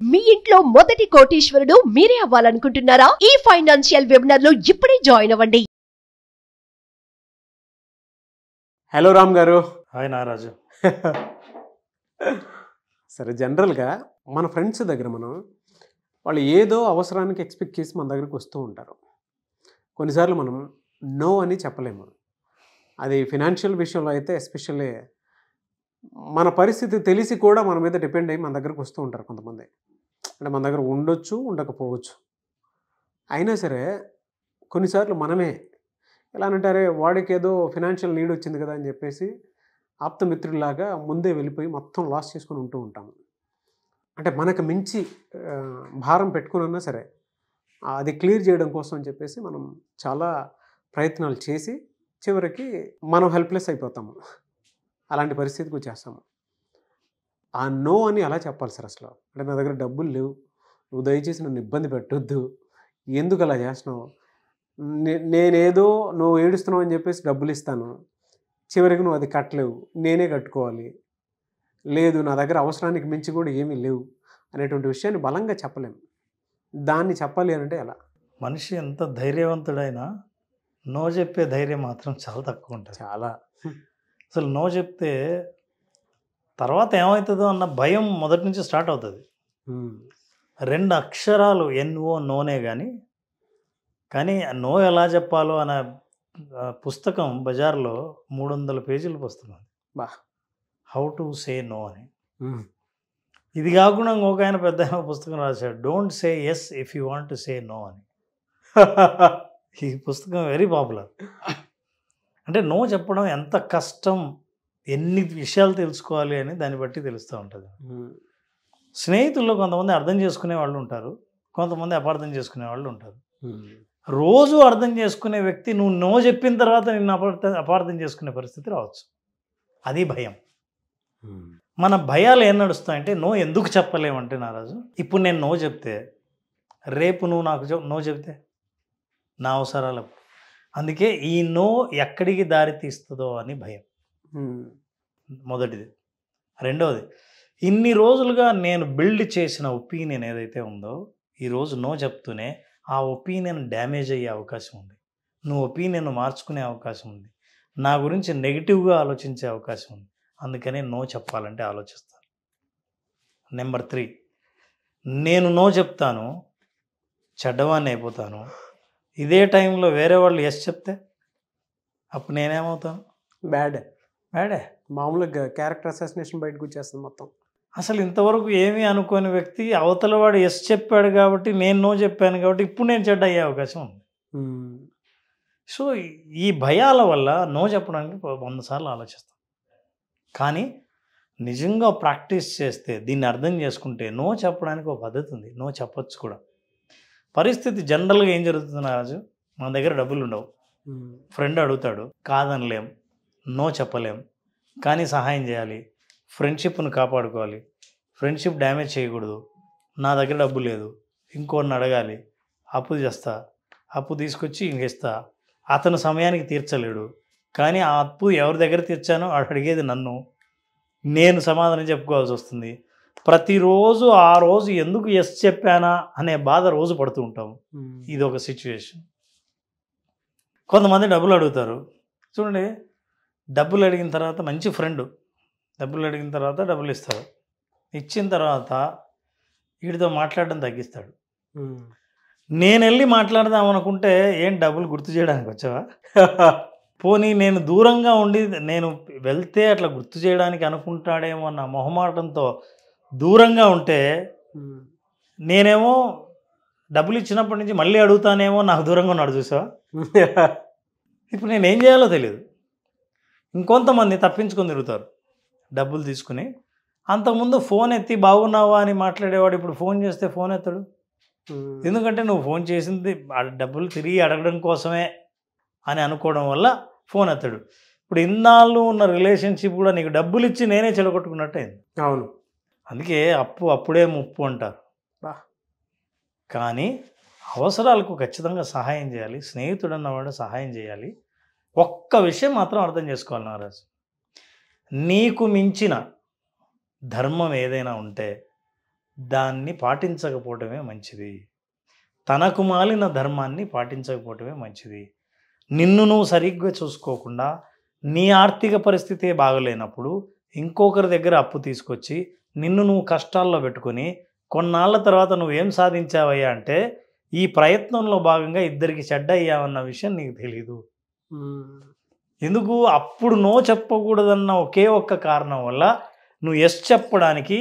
మీ ఇంట్లో మొదటి కోటీశ్వరుడు మీరే అవ్వాలనుకుంటున్నారా? ఈ ఫైనాన్షియల్ వెబినార్ లో ఇప్పుడే జాయిన్ అవ్వండి. హలో రామ్ గారు. హాయ్ నారాజు. సరే, జనరల్గా మన ఫ్రెండ్స్ దగ్గర వాళ్ళు ఏదో అవసరానికి ఎక్స్పెక్ట్ చేసి మన దగ్గరికి వస్తూ ఉంటారు. కొన్నిసార్లు మనం నో అని చెప్పలేము. అది ఫినాన్షియల్ విషయంలో అయితే ఎస్పెషల్లీ మన పరిస్థితి తెలిసి కూడా మన మీద డిపెండ్ అయ్యి మన దగ్గరకు వస్తూ ఉంటారు కొంతమంది. అంటే మన దగ్గర ఉండొచ్చు, ఉండకపోవచ్చు. అయినా సరే కొన్నిసార్లు మనమే ఎలా అంటారే, వాడికి ఏదో ఫినాన్షియల్ నీడ్ వచ్చింది కదా అని చెప్పేసి ఆప్తమిత్రులాగా ముందే వెళ్ళిపోయి మొత్తం లాస్ చేసుకుని ఉంటూ ఉంటాము. అంటే మనకు మించి భారం పెట్టుకున్నా సరే అది క్లియర్ చేయడం కోసం అని చెప్పేసి మనం చాలా ప్రయత్నాలు చేసి చివరికి మనం హెల్ప్లెస్ అయిపోతాము. అలాంటి పరిస్థితికి వచ్చేస్తాము. ఆ నో అని అలా చెప్పాలి సార్ అసలు. అంటే నా దగ్గర డబ్బులు లేవు, నువ్వు దయచేసి నన్ను ఇబ్బంది పెట్టొద్దు, ఎందుకు అలా చేస్తున్నావు, నేనేదో నువ్వు ఏడుస్తున్నావు అని చెప్పేసి డబ్బులు ఇస్తాను, చివరికి నువ్వు అది కట్టలేవు, నేనే కట్టుకోవాలి, లేదు నా దగ్గర అవసరానికి మించి కూడా ఏమీ లేవు అనేటువంటి విషయాన్ని బలంగా చెప్పలేము. దాన్ని చెప్పాలి అంటే ఎలా? మనిషి ఎంత ధైర్యవంతుడైనా నో చెప్పే ధైర్యం మాత్రం చాలా తక్కువ ఉంటుంది. చాలా. అసలు నో చెప్తే తర్వాత ఏమవుతుందో అన్న భయం మొదటి నుంచి స్టార్ట్ అవుతుంది. 2 అక్షరాలు ఎన్ఓ నోనే కానీ నో ఎలా చెప్పాలో అనే పుస్తకం బజార్లో 300 పేజీల పుస్తకం. బా, హౌ టు సే నో అని. ఇది కాకుండా ఇంకొక ఆయన పెద్ద పుస్తకం రాశాడు, don't say yes if you want to say no అని. ఈ పుస్తకం వెరీ పాపులర్. అంటే నో చెప్పడం ఎంత కష్టం, ఎన్ని విషయాలు తెలుసుకోవాలి అని దాన్ని బట్టి తెలుస్తూ ఉంటుంది. స్నేహితుల్లో కొంతమంది అర్థం చేసుకునే వాళ్ళు ఉంటారు, కొంతమంది అపార్థం చేసుకునే వాళ్ళు ఉంటారు. రోజు అర్థం చేసుకునే వ్యక్తి నువ్వు నో చెప్పిన తర్వాత నిన్ను అపార్థం చేసుకునే పరిస్థితి రావచ్చు. అది భయం. మన భయాలు ఏం నడుస్తాయంటే, నో ఎందుకు చెప్పలేమంటే నారాజు, ఇప్పుడు నేను నో చెప్తే రేపు నువ్వు నాకు నో చెప్తే నా అవసరాలకు, అందుకే ఈ నో ఎక్కడికి దారి తీస్తుందో అని భయం మొదటిది. రెండవది, ఇన్ని రోజులుగా నేను బిల్డ్ చేసిన ఒపీనియన్ ఏదైతే ఉందో, ఈరోజు నో చెప్తూనే ఆ ఒపీనియన్ డ్యామేజ్ అయ్యే అవకాశం ఉంది. నువ్వు ఒపీనియన్ మార్చుకునే అవకాశం ఉంది, నా గురించి నెగిటివ్గా ఆలోచించే అవకాశం ఉంది. అందుకనే నో చెప్పాలంటే ఆలోచిస్తాను. నెంబర్ 3, నేను నో చెప్తాను, చెడ్డవాన్ని అయిపోతాను. ఇదే టైంలో వేరే వాళ్ళు ఎస్ చెప్తే అప్పుడు నేనేమవుతాను? బ్యాడే. మామూలుగా క్యారెక్టర్ అసాసినేషన్ బయటకు వచ్చేస్తుంది మొత్తం. అసలు ఇంతవరకు ఏమీ అనుకోని వ్యక్తి అవతల వాడు ఎస్ చెప్పాడు కాబట్టి నేను నో చెప్పాను కాబట్టి ఇప్పుడు నేను చెడ్డ అయ్యే అవకాశం ఉంది. సో ఈ భయాల వల్ల నో చెప్పడానికి 100 సార్లు ఆలోచిస్తాం. కానీ నిజంగా ప్రాక్టీస్ చేస్తే, దీన్ని అర్థం చేసుకుంటే నో చెప్పడానికి ఒక పద్ధతి ఉంది. నో చెప్పొచ్చు కూడా. పరిస్థితి జనరల్గా ఏం జరుగుతుంది రాజు, మన దగ్గర డబ్బులు ఉండవు, ఫ్రెండ్ అడుగుతాడు, కాదనలేం, నో చెప్పలేం, కానీ సహాయం చేయాలి, ఫ్రెండ్షిప్ను కాపాడుకోవాలి, ఫ్రెండ్షిప్ డ్యామేజ్ చేయకూడదు, నా దగ్గర డబ్బు లేదు, ఇంకోరిని అడగాలి, అప్పు చేస్తా, అప్పు తీసుకొచ్చి ఇంకేస్తా, అతను సమయానికి తీర్చలేడు, కానీ ఆ అప్పు ఎవరి దగ్గర తీర్చానో అడిగేది నన్ను, నేను సమాధానం చెప్పుకోవాల్సి వస్తుంది. ప్రతిరోజు ఆ రోజు ఎందుకు ఎస్ చెప్పానా అనే బాధ రోజు పడుతూ ఉంటాము. ఇది ఒక సిచ్యువేషన్. కొంతమంది డబ్బులు అడుగుతారు. చూడండి, డబ్బులు అడిగిన తర్వాత మంచి ఫ్రెండ్, డబ్బులు అడిగిన తర్వాత డబ్బులు ఇస్తారు, ఇచ్చిన తర్వాత వీడితో మాట్లాడడం తగ్గిస్తాడు. నేను వెళ్ళి మాట్లాడదాం అనుకుంటే, ఏం డబ్బులు గుర్తు చేయడానికి వచ్చావా? పోనీ నేను దూరంగా ఉండి నేను వెళ్తే అట్లా గుర్తు చేయడానికి అనుకుంటాడేమో అన్న మొహమాటంతో దూరంగా ఉంటే, నేనేమో డబ్బులు ఇచ్చినప్పటి నుంచి మళ్ళీ అడుగుతానేమో నాకు దూరంగా ఉన్నాడు చూసావా? ఇప్పుడు నేను ఏం చేయాలో తెలియదు. ఇంకొంతమంది తప్పించుకొని తిరుగుతారు డబ్బులు తీసుకుని. అంతకుముందు ఫోన్ ఎత్తి బాగున్నావా అని మాట్లాడేవాడు ఇప్పుడు ఫోన్ చేస్తే ఫోన్ ఎత్తాడు. ఎందుకంటే నువ్వు ఫోన్ చేసింది డబ్బులు తిరిగి అడగడం కోసమే అని అనుకోవడం వల్ల ఫోన్ ఎత్తాడు. ఇప్పుడు ఇన్నాళ్ళు ఉన్న రిలేషన్షిప్ కూడా నీకు డబ్బులు ఇచ్చి నేనే చెడగొట్టుకున్నట్టయింది. అవును. అందుకే అప్పు అప్పుడే ముప్పు అంటారు. కానీ అవసరాలకు ఖచ్చితంగా సహాయం చేయాలి. స్నేహితుడు అన్నవాడు సహాయం చేయాలి. ఒక్క విషయం మాత్రం అర్థం చేసుకోవాలి నారాజు, నీకు మించిన ధర్మం ఏదైనా ఉంటే దాన్ని పాటించకపోవటమే మంచిది. తనకు మాలిన ధర్మాన్ని పాటించకపోవటమే మంచిది. నిన్ను నువ్వు సరిగ్గా చూసుకోకుండా నీ ఆర్థిక పరిస్థితే బాగలేనప్పుడు ఇంకొకరి దగ్గర అప్పు తీసుకొచ్చి నిన్ను నువ్వు కష్టాల్లో పెట్టుకొని కొన్నాళ్ళ తర్వాత నువ్వేం సాధించావయ్యా అంటే ఈ ప్రయత్నంలో భాగంగా ఇద్దరికి చెడ్డ అయ్యావన్న విషయం నీకు తెలీదు. ఎందుకు? అప్పుడు నో చెప్పకూడదన్న ఒకే ఒక్క కారణం వల్ల నువ్వు ఎస్ చెప్పడానికి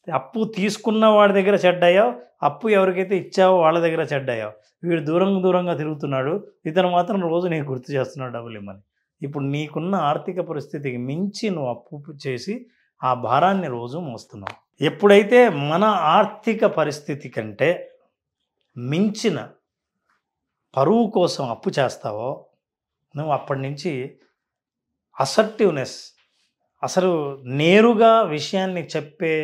అప్పు తీసుకున్న వాడి దగ్గర చెడ్డయ్యావు, అప్పు ఎవరికైతే ఇచ్చావో వాళ్ళ దగ్గర చెడ్డయ్యావు. వీడు దూరంగా తిరుగుతున్నాడు, ఇతను మాత్రం రోజు నీకు గుర్తు చేస్తున్నాడు డబ్బులు ఇమ్మని. ఇప్పుడు నీకున్న ఆర్థిక పరిస్థితికి మించి నువ్వు అప్పు చేసి ఆ భారాన్ని రోజు మోస్తున్నావు. ఎప్పుడైతే మన ఆర్థిక పరిస్థితి కంటే మించిన పరువు కోసం అప్పు చేస్తావో నువ్వు అప్పటి నుంచి అసర్టివ్నెస్, అసలు నేరుగా విషయాన్ని చెప్పే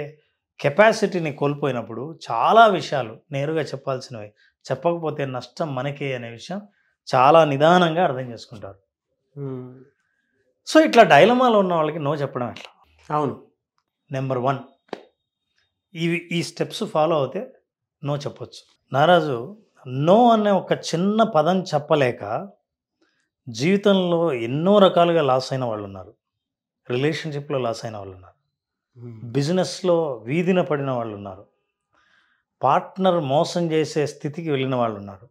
కెపాసిటీని కోల్పోయినప్పుడు చాలా విషయాలు నేరుగా చెప్పాల్సినవి చెప్పకపోతే నష్టం మనకే అనే విషయం చాలా నిదానంగా అర్థం చేసుకుంటారు. సో ఇట్లా డైలమాలో ఉన్న వాళ్ళకి నో చెప్పడం ఎట్లా? అవును. నెంబర్ 1, ఈ స్టెప్స్ ఫాలో అవుతే నో చెప్పొచ్చు. నారాజు నో అనే ఒక చిన్న పదం చెప్పలేక జీవితంలో ఎన్నో రకాలుగా లాస్ అయిన వాళ్ళు ఉన్నారు. రిలేషన్షిప్లో లాస్ అయిన వాళ్ళు ఉన్నారు, బిజినెస్లో వీధిన పడిన వాళ్ళు ఉన్నారు, పార్ట్నర్ మోసం చేసే స్థితికి వెళ్ళిన వాళ్ళు ఉన్నారు.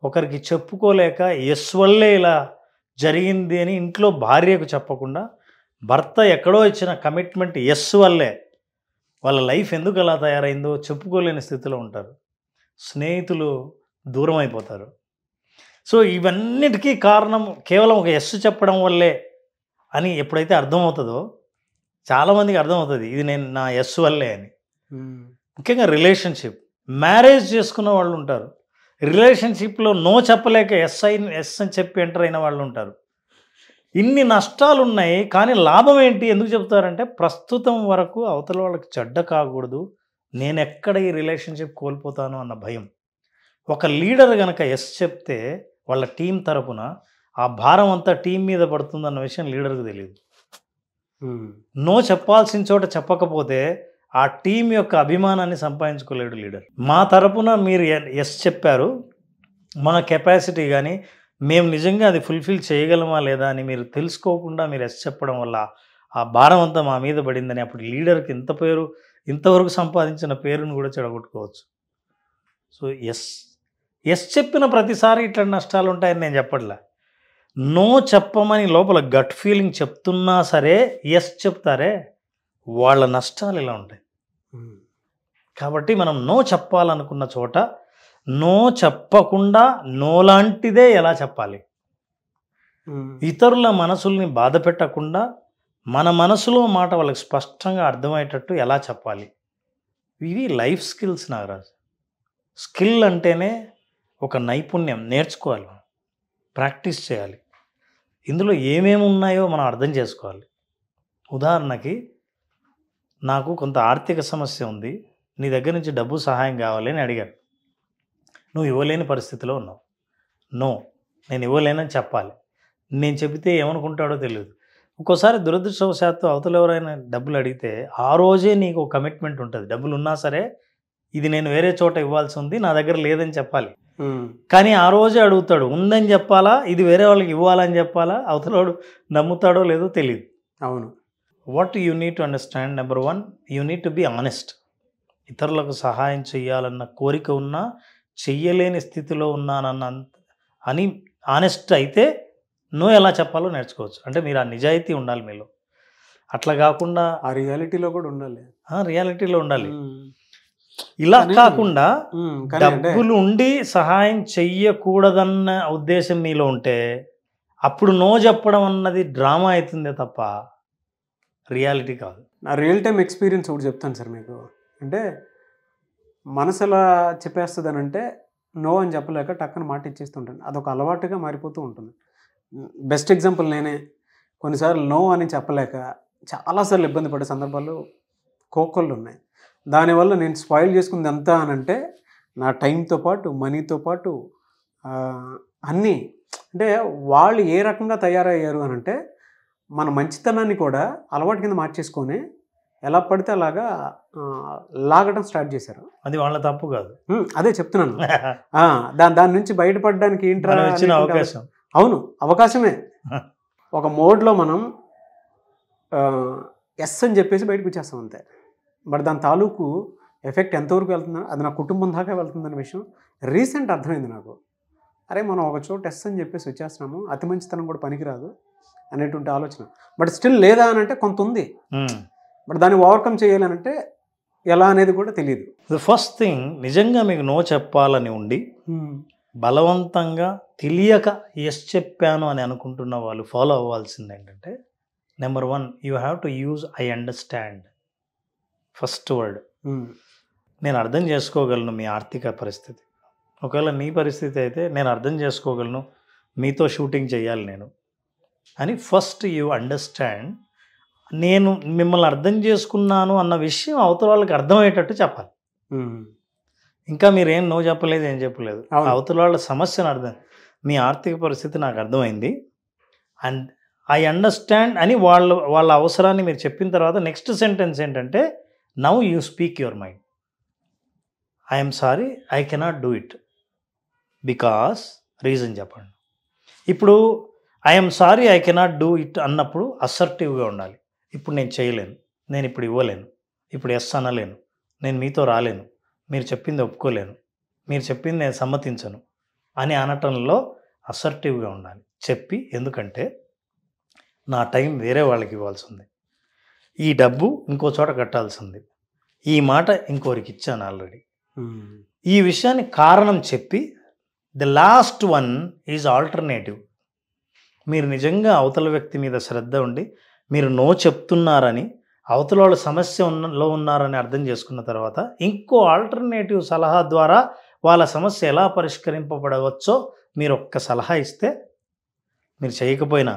ఒకరికి చెప్పుకోలేక ఎస్ వల్లే ఇలా జరిగింది అని ఇంట్లో భార్యకు చెప్పకుండా భర్త ఎక్కడో ఇచ్చిన కమిట్మెంట్ ఎస్ వల్లే వాళ్ళ లైఫ్ ఎందుకు అలా తయారైందో చెప్పుకోలేని స్థితిలో ఉంటారు. స్నేహితులు దూరం అయిపోతారు. సో ఇవన్నిటికీ కారణం కేవలం ఒక ఎస్ చెప్పడం వల్లే అని ఎప్పుడైతే అర్థమవుతుందో చాలామందికి అర్థమవుతుంది ఇది నేను నా ఎస్ వల్లే అని. ముఖ్యంగా రిలేషన్షిప్, మ్యారేజ్ చేసుకున్న వాళ్ళు ఉంటారు, రిలేషన్షిప్లో నో చెప్పలేక ఎస్ అని చెప్పి ఎంటర్ అయిన వాళ్ళు ఉంటారు. ఇన్ని నష్టాలు ఉన్నాయి కానీ లాభం ఏంటి? ఎందుకు చెప్తారంటే ప్రస్తుతం వరకు అవతల వాళ్ళకి చెడ్డ కాకూడదు, నేను ఎక్కడ ఈ రిలేషన్షిప్ కోల్పోతాను అన్న భయం. ఒక లీడర్ కనుక ఎస్ చెప్తే వాళ్ళ టీం తరపున ఆ భారం అంతా టీం మీద పడుతుందన్న విషయం లీడర్కి తెలియదు. నో చెప్పాల్సిన చోట చెప్పకపోతే ఆ టీం యొక్క అభిమానాన్ని సంపాదించుకోలేడు లీడర్. మా తరపున మీరు ఎస్ చెప్పారు, మా కెపాసిటీ కానీ మేము నిజంగా అది ఫుల్ఫిల్ చేయగలమా లేదా అని మీరు తెలుసుకోకుండా మీరు ఎస్ చెప్పడం వల్ల ఆ భారం అంతా మా మీద పడిందని అప్పుడు లీడర్కి ఇంతవరకు సంపాదించిన పేరును కూడా చెడగొట్టుకోవచ్చు. సో ఎస్ చెప్పిన ప్రతిసారి ఇట్లా నష్టాలు ఉంటాయని నేను చెప్పట్లే. నో చెప్పమని లోపల గట్ ఫీలింగ్ చెప్తున్నా సరే ఎస్ చెప్తారే వాళ్ళ నష్టాలు ఇలా ఉంటాయి. కాబట్టి మనం నో చెప్పాలనుకున్న చోట నో చెప్పకుండా నో లాంటిదే ఎలా చెప్పాలి, ఇతరుల మనసుల్ని బాధ పెట్టకుండా మన మనసులో మాట వాళ్ళకి స్పష్టంగా అర్థమయ్యేటట్టు ఎలా చెప్పాలి, ఇవి లైఫ్ స్కిల్స్ నాగరాజ్. స్కిల్ అంటేనే ఒక నైపుణ్యం, నేర్చుకోవాలి, ప్రాక్టీస్ చేయాలి. ఇందులో ఏమేమి ఉన్నాయో మనం అర్థం చేసుకోవాలి. ఉదాహరణకి నాకు కొంత ఆర్థిక సమస్య ఉంది, నీ దగ్గర నుంచి డబ్బు సహాయం కావాలి అని అడిగాను. నువ్వు ఇవ్వలేని పరిస్థితిలో ఉన్నావు. నో, నేను ఇవ్వలేనని చెప్పాలి. నేను చెబితే ఏమనుకుంటాడో తెలియదు. ఒక్కోసారి దురదృష్టవశాత్తు అవతల ఎవరైనా డబ్బులు అడిగితే ఆ రోజే నీకు కమిట్మెంట్ ఉంటుంది, డబ్బులు ఉన్నా సరే ఇది నేను వేరే చోట ఇవ్వాల్సి ఉంది, నా దగ్గర లేదని చెప్పాలి. కానీ ఆ రోజే అడుగుతాడు, ఉందని చెప్పాలా, ఇది వేరే వాళ్ళకి ఇవ్వాలని చెప్పాలా, అవతలవాడు నమ్ముతాడో లేదో తెలియదు. అవును. What you need to understand, number 1 you need to be honest. ఇతరులకు సహాయం చేయాలన్న కోరిక ఉన్నా చెయ్యలేని స్థితిలో ఉన్నానన్న అని ఆనెస్ట్ అయితే నో ఎలా చెప్పాలో నేర్చుకోవచ్చు. అంటే మీరు ఆ నిజాయితీ ఉండాలి మీలో. అట్లా కాకుండా ఆ రియాలిటీలో కూడా ఉండాలి. రియాలిటీలో ఉండాలి. ఇలా కాకుండా డబ్బులు ఉండి సహాయం చెయ్యకూడదన్న ఉద్దేశం నీలో ఉంటే అప్పుడు నో చెప్పడం అన్నది డ్రామా అవుతుందే తప్ప రియాలిటీ కాదు. నా రియల్ టైం ఎక్స్పీరియన్స్ ఒకటి చెప్తాను సార్ మీకు. అంటే మనసు ఎలా చెప్పేస్తుంది అని అంటే నో అని చెప్పలేక టక్కన మాట ఇచ్చేస్తుంటాను. అదొక అలవాటుగా మారిపోతూ ఉంటుంది. బెస్ట్ ఎగ్జాంపుల్ నేనే. కొన్నిసార్లు నో అని చెప్పలేక చాలాసార్లు ఇబ్బంది పడే సందర్భాలు కోకొల్లు ఉన్నాయి. దానివల్ల నేను స్పాయిల్ చేసుకుంది ఎంత అని అంటే నా టైంతో పాటు మనీతో పాటు అన్నీ. అంటే వాళ్ళు ఏ రకంగా తయారయ్యారు అని అంటే మన మంచితనాన్ని కూడా అలవాటు కింద మార్చేసుకొని ఎలా పడితే అలాగా లాగడం స్టార్ట్ చేశారు. అది వాళ్ళ తప్పు కాదు. అదే చెప్తున్నాను. దాని నుంచి బయటపడడానికి ఏంట్రా ఇచ్చిన అవకాశం. అవును, అవకాశమే. ఒక మోడ్లో మనం ఎస్ అని చెప్పేసి బయటకు వచ్చేస్తాం అంతే. బట్ దాని తాలూకు ఎఫెక్ట్ ఎంతవరకు వెళ్తుందో అది నా కుటుంబం దాకా వెళ్తుందనే విషయం రీసెంట్ అర్థమైంది నాకు. అరే మనం ఒక చోట ఎస్ అని చెప్పేసి వచ్చేస్తున్నాము, అతి మంచితనం కూడా పనికిరాదు అనేటువంటి ఆలోచన. బట్ స్టిల్ లేదా అని అంటే కొంత ఉంది, బట్ దాన్ని ఓవర్కమ్ చేయాలనంటే ఎలా అనేది కూడా తెలియదు. ద ఫస్ట్ థింగ్, నిజంగా మీకు నో చెప్పాలని ఉండి బలవంతంగా తెలియక ఎస్ చెప్పాను అని అనుకుంటున్న వాళ్ళు ఫాలో అవ్వాల్సింది ఏంటంటే, number 1, you have to use I understand. First word, నేను అర్థం చేసుకోగలను మీ ఆర్థిక పరిస్థితి. ఒకవేళ నీ పరిస్థితి అయితే నేను అర్థం చేసుకోగలను, మీతో షూటింగ్ చేయాలి నేను అని ఫస్ట్ యూ అండర్స్టాండ్. నేను మిమ్మల్ని అర్థం చేసుకున్నాను అన్న విషయం అవతల వాళ్ళకి అర్థమయ్యేటట్టు చెప్పాలి. ఇంకా మీరేం నో చెప్పలేదు, ఏం చెప్పలేదు, అవతల వాళ్ళ సమస్యను అర్థం, మీ ఆర్థిక పరిస్థితి నాకు అర్థమైంది అండ్ ఐ అండర్స్టాండ్ అని వాళ్ళ అవసరాన్ని మీరు చెప్పిన తర్వాత నెక్స్ట్ సెంటెన్స్ ఏంటంటే, now you speak your mind. I'm sorry, I cannot do it because reason చెప్పండి. ఇప్పుడు I'm sorry I cannot do it అన్నప్పుడు అసర్టివ్గా ఉండాలి. ఇప్పుడు నేను చేయలేను, నేను ఇప్పుడు ఇవ్వలేను, ఇప్పుడు ఎస్ అనలేను, నేను మీతో రాలేను, మీరు చెప్పింది ఒప్పుకోలేను, మీరు చెప్పింది నేను సమ్మతించను అని అనటంలో అసర్టివ్గా ఉండాలి. చెప్పి, ఎందుకంటే నా టైం వేరే వాళ్ళకి ఇవ్వాల్సి ఉంది, ఈ డబ్బు ఇంకో చోట కట్టాల్సి ఉంది, ఈ మాట ఇంకోరికి ఇచ్చాను ఆల్రెడీ, ఈ విషయాన్ని కారణం చెప్పి the last one is alternative. మీరు నిజంగా అవతల వ్యక్తి మీద శ్రద్ధ ఉండి మీరు నో చెప్తున్నారని, అవతల వాళ్ళ సమస్యలో ఉన్నారని అర్థం చేసుకున్న తర్వాత ఇంకో ఆల్టర్నేటివ్ సలహా ద్వారా వాళ్ళ సమస్య ఎలా పరిష్కరింపబడవచ్చో మీరు ఒక్క సలహా ఇస్తే, మీరు చేయకపోయినా,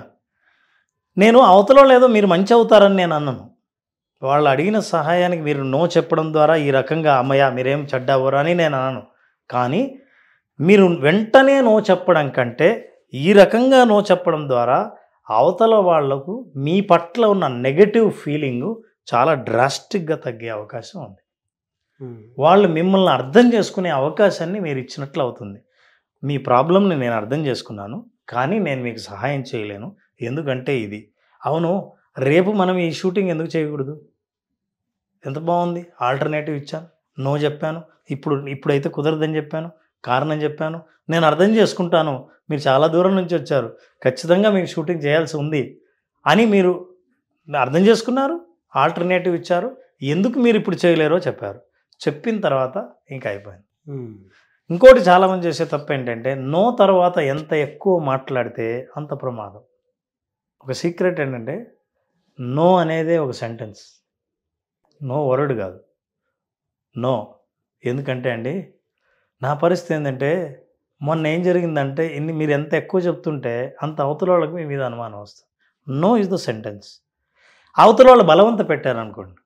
నేను అవతల వాళ్ళు ఏదో మీరు మంచి అవుతారని నేను అన్నాను, వాళ్ళు అడిగిన సహాయానికి మీరు నో చెప్పడం ద్వారా ఈ రకంగా అమ్మయ్య మీరేం చెడ్డవ్వరు అని నేను అన్నాను. కానీ మీరు వెంటనే నో చెప్పడం కంటే ఈ రకంగా నో చెప్పడం ద్వారా అవతల వాళ్లకు మీ పట్ల ఉన్న నెగటివ్ ఫీలింగు చాలా డ్రాస్టిక్గా తగ్గే అవకాశం ఉంది. వాళ్ళు మిమ్మల్ని అర్థం చేసుకునే అవకాశాన్ని మీరు ఇచ్చినట్లు అవుతుంది. మీ ప్రాబ్లంని నేను అర్థం చేసుకున్నాను, కానీ నేను మీకు సహాయం చేయలేను, ఎందుకంటే ఇది. అవును, రేపు మనం ఈ షూటింగ్ ఎందుకు చేయకూడదు? ఎంత బాగుంది, ఆల్టర్నేటివ్ ఇచ్చాను, నో చెప్పాను, ఇప్పుడైతే కుదరదని చెప్పాను, కారణం చెప్పాను, నేను అర్థం చేసుకుంటాను, మీరు చాలా దూరం నుంచి వచ్చారు, ఖచ్చితంగా మీకు షూటింగ్ చేయాల్సి ఉంది అని మీరు అర్థం చేసుకున్నారు, ఆల్టర్నేటివ్ ఇచ్చారు, ఎందుకు మీరు ఇప్పుడు చేయలేరో చెప్పారు. చెప్పిన తర్వాత ఇంకా అయిపోయింది. ఇంకోటి చాలామంది చేసే తప్పు ఏంటంటే, నో తర్వాత ఎంత ఎక్కువ మాట్లాడితే అంత ప్రమాదం. ఒక సీక్రెట్ ఏంటంటే, నో అనేదే ఒక సెంటెన్స్, నో వర్డ్ కాదు, నో. ఎందుకంటే అండి, నా పరిస్థితి ఏంటంటే, మొన్న ఏం జరిగిందంటే, మీరు ఎంత ఎక్కువ చెప్తుంటే అంత అవతల వాళ్ళకి మీ మీద అనుమానం వస్తుంది. No is the sentence. అవతల వాళ్ళు బలవంత పెట్టారనుకోండి,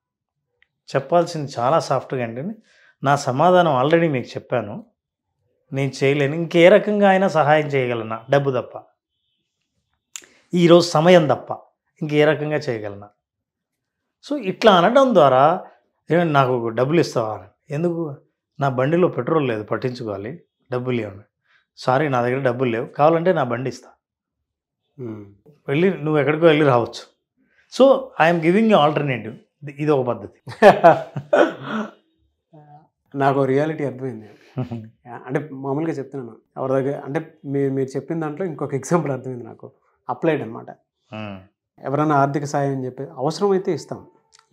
చెప్పాల్సింది చాలా సాఫ్ట్గా అంటే, నా సమాధానం ఆల్రెడీ మీకు చెప్పాను, నేను చేయలేను, ఇంకే రకంగా అయినా సహాయం చేయగలనా, డబ్బు తప్ప, ఈరోజు సమయం తప్ప ఇంకే రకంగా చేయగలనా. సో ఇట్లా అనడం ద్వారా, ఏమైనా నాకు డబ్బులు ఇస్తావా, ఎందుకు, నా బండిలో పెట్రోల్ లేదు, పట్టించుకోవాలి, డబ్బులు లేవు, సారీ నా దగ్గర డబ్బులు లేవు, కావాలంటే నా బండి ఇస్తా, వెళ్ళి నువ్వు ఎక్కడికో వెళ్ళి రావచ్చు. So I'm giving you alternative. ఇది ఒక పద్ధతి. నాకు రియాలిటీ అర్థమైంది. అంటే మామూలుగా చెప్తున్నాను ఎవరి దగ్గర, అంటే మీరు చెప్పిన దాంట్లో ఇంకొక ఎగ్జాంపుల్ అర్థమైంది నాకు, అప్లైడ్ అనమాట. ఎవరైనా ఆర్థిక సాయం అని చెప్పి అవసరం అయితే ఇస్తాం,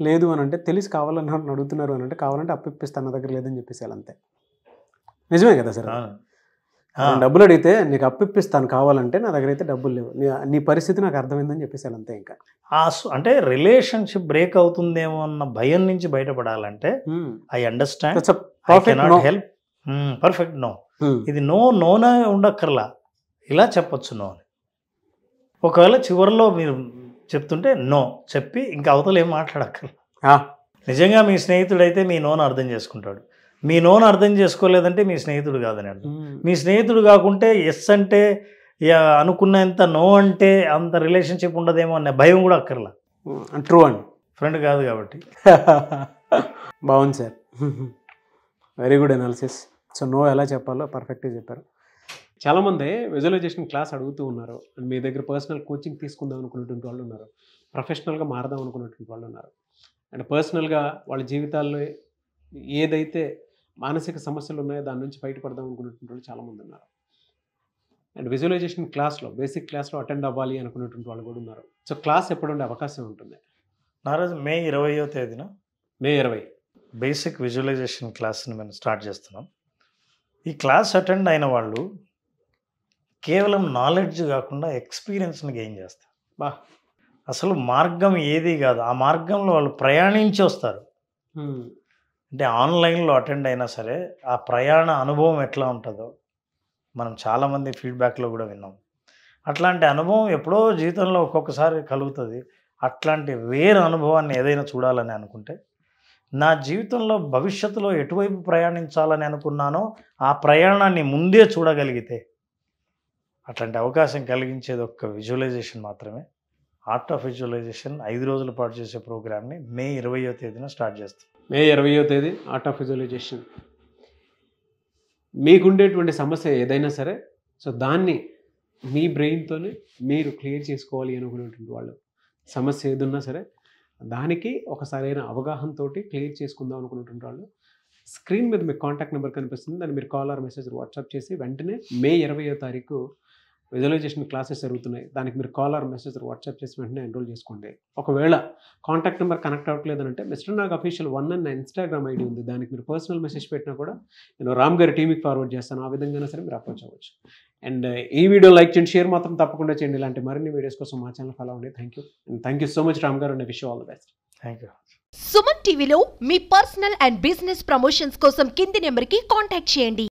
లేదు అని అంటే తెలిసి కావాలని అడుగుతున్నారు అని అంటే కావాలంటే అప్పిస్తాను, నా దగ్గర లేదని చెప్పేసి అంతే. నిజమే కదా సార్? డబ్బులు అడిగితే నీకు అప్పిస్తాను కావాలంటే, నా దగ్గర అయితే డబ్బులు లేవు, నీ పరిస్థితి నాకు అర్థమైందని చెప్పేసి అంతే. ఇంకా అంటే రిలేషన్షిప్ బ్రేక్ అవుతుందేమో అన్న భయం నుంచి బయటపడాలంటే I understand, I cannot help, perfect no. ఇది నోనే ఉండక్కర్లా, ఇలా చెప్పొచ్చు నో అని. ఒకవేళ చివరిలో మీరు చెప్తుంటే నో చెప్పి ఇంకా అవతల ఏం మాట్లాడక్కర్లా. నిజంగా మీ స్నేహితుడైతే మీ నోను అర్థం చేసుకుంటాడు, మీ నోను అర్థం చేసుకోలేదంటే మీ స్నేహితుడు కాదని అర్థం. మీ స్నేహితుడు కాకుంటే ఎస్ అంటే అనుకున్నంత నో అంటే అంత రిలేషన్షిప్ ఉండదేమో అనే భయం కూడా అక్కర్లా. ట్రూ అండి. ఫ్రెండ్ కాదు కాబట్టి. బాగుంది sir, very good analysis. So no ఎలా చెప్పాలో పర్ఫెక్ట్గా చెప్పారు. చాలామంది విజువలైజేషన్ క్లాస్ అడుగుతూ ఉన్నారు, అండ్ మీ దగ్గర పర్సనల్ కోచింగ్ తీసుకుందాం అనుకునేటువంటి వాళ్ళు ఉన్నారు, ప్రొఫెషనల్గా మారదాం అనుకునేటువంటి వాళ్ళు ఉన్నారు, అండ్ పర్సనల్గా వాళ్ళ జీవితాల్లో ఏదైతే మానసిక సమస్యలు ఉన్నాయో దాని నుంచి బయటపడదాం అనుకునేటువంటి వాళ్ళు చాలామంది ఉన్నారు. అండ్ విజువలైజేషన్ క్లాస్లో, బేసిక్ క్లాస్లో అటెండ్ అవ్వాలి అనుకునేటువంటి వాళ్ళు కూడా ఉన్నారు. సో క్లాస్ ఎప్పుడు ఉండే అవకాశం ఉంటుంది? నారాజు మే 20వ తేదీన మే 20 బేసిక్ విజువలైజేషన్ క్లాస్ని మేము స్టార్ట్ చేస్తున్నాం. ఈ క్లాస్ అటెండ్ అయిన వాళ్ళు కేవలం నాలెడ్జ్ కాకుండా ఎక్స్పీరియన్స్ని గెయిన్ చేస్తారు. అసలు మార్గం ఏది కాదు, ఆ మార్గంలో వాళ్ళు ప్రయాణించి వస్తారు. అంటే ఆన్లైన్లో అటెండ్ అయినా సరే ఆ ప్రయాణ అనుభవం ఎట్లా ఉంటుందో మనం చాలామంది ఫీడ్బ్యాక్లో కూడా విన్నాం. అట్లాంటి అనుభవం ఎప్పుడో జీవితంలో ఒక్కొక్కసారి కలుగుతుంది. అట్లాంటి వేరే అనుభవాన్ని ఏదైనా చూడాలని అనుకుంటే, నా జీవితంలో భవిష్యత్తులో ఎటువైపు ప్రయాణించాలని అనుకున్నానో ఆ ప్రయాణాన్ని ముందే చూడగలిగితే అట్లాంటి అవకాశం కలిగించేది ఒక్క విజువలైజేషన్ మాత్రమే. ఆర్ట్ ఆఫ్ విజువలైజేషన్ 5 రోజుల పాటు చేసే ప్రోగ్రామ్ని మే 20వ తేదీన స్టార్ట్ చేస్తాం. మే 20వ తేదీ ఆర్ట్ ఆఫ్ విజువలైజేషన్. మీకుండేటువంటి సమస్య ఏదైనా సరే, సో దాన్ని మీ బ్రెయిన్తోనే మీరు క్లియర్ చేసుకోవాలి అనుకునేటువంటి వాళ్ళు, సమస్య ఏదున్నా సరే దానికి ఒక సరైన అవగాహనతో క్లియర్ చేసుకుందాం అనుకునేటువంటి వాళ్ళు, స్క్రీన్ మీద మీకు కాంటాక్ట్ నెంబర్ కనిపిస్తుంది, దాన్ని మీరు కాల్ ఆర్ మెసేజ్ వాట్సాప్ చేసి వెంటనే మే 20వ తారీఖు విజువలైజేషన్ క్లాసెస్ జరుగుతున్నాయి, దానికి మీరు కాల్ ఆర్ మెసేజ్ వాట్సాప్ చేసి వెంటనే ఎన్రోల్ చేసుకోండి. ఒకవేళ కాంటాక్ట్ నెంబర్ కనెక్ట్ అవ్వట్లేదంటే మిస్టర్ నాగ్ అఫీషియల్ 1 అన్న ఇన్స్టాగ్రామ్ ఐడి ఉంది, దానికి మీరు పర్సనల్ మెసేజ్ పెట్టినా కూడా నేను రామ్ గారి టీంకి ఫార్వర్డ్ చేస్తాను. ఆ విధంగా సరే మీరు అప్రోచ్ అవ్వచ్చు. అండ్ ఈ వీడియో లైక్ చేయండి, షేర్ మాత్రం తప్పకుండా చేయండి. ఇలాంటి మరిన్ని వీడియోస్ కోసం మా ఛానల్ ఫాలో అవ్వండి. Thank you and thank you so much Ram garu, and wish you all the best. Thank you. Suman టీవీలో మీ పర్సనల్ అండ్ బిజినెస్ ప్రమోషన్స్ కోసం కింది నెంబర్కి కాంటాక్ట్ చేయండి.